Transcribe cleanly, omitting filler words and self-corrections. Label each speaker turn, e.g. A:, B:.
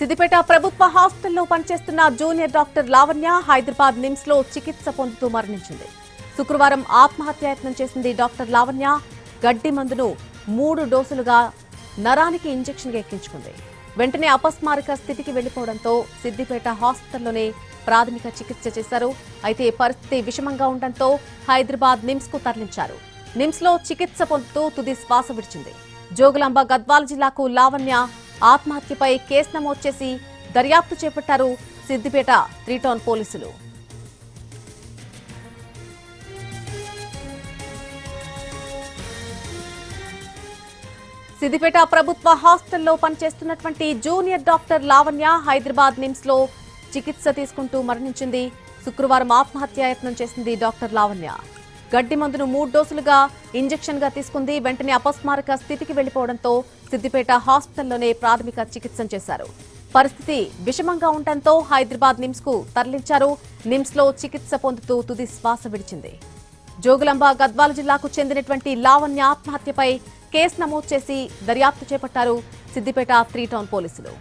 A: సిద్దిపేట ప్రభుత్వ హాస్పిటల్లో పనిచేస్తున్న జూనియర్ డాక్టర్ లావణ్య హైదరాబాద్ నిమ్స్ లో చికిత్స పొందుతూ మరణించింది. శుక్రవారం ఆత్మహత్యాయత్నం చేసింది డాక్టర్ లావణ్య. గడ్డి మందును 3 డోసులుగా నరానికి ఇంజెక్షన్ ఎక్కించుకుంది. వెంటనే అపస్మారక స్థితికి వెళ్లిపోవడంతో సిద్దిపేట హాస్పిటల్లోనే ప్రాథమిక చికిత్స చేశారు. అయితే పరిస్థితి విషమంగా ఉండడంతో హైదరాబాద్ నిమ్స్ కు తరలించారు. నిమ్స్ లో చికిత్స పొందుతూ తుది శ్వాస విడిచింది. జోగులాంబ గద్వాల జిల్లాకు లావణ్య ఆత్మహత్యపై కేసు నమోదు చేసి దర్యాప్తు చేపట్టారు సిద్దిపేట 3 టౌన్ పోలీసులు. సిద్దిపేట ప్రభుత్వ హాస్పిటల్లో పనిచేస్తున్నటువంటి జూనియర్ డాక్టర్ లావణ్య హైదరాబాద్ నిమ్స్ లో చికిత్స తీసుకుంటూ మరణించింది. శుక్రవారం ఆత్మహత్యాయత్నం చేసింది డాక్టర్ లావణ్య. గడ్డి మందును 3 డోసులుగా ఇంజెక్షన్ గా తీసుకుంది. వెంటనే అపస్మారక స్థితికి వెళ్లిపోవడంతో సిద్దిపేట హాస్పిటల్లోనే ప్రాథమిక చికిత్స చేశారు. పరిస్థితి విషమంగా ఉండటంతో హైదరాబాద్ నిమ్స్ కు తరలించారు. నిమ్స్ లో చికిత్స పొందుతూ తుది శ్వాస విడిచింది. జోగులాంబ గద్వాల జిల్లాకు చెందినటువంటి లావణ్య ఆత్మహత్యపై కేసు నమోదు చేసి దర్యాప్తు చేపట్టారు సిద్దిపేట 3 టౌన్ పోలీసులు.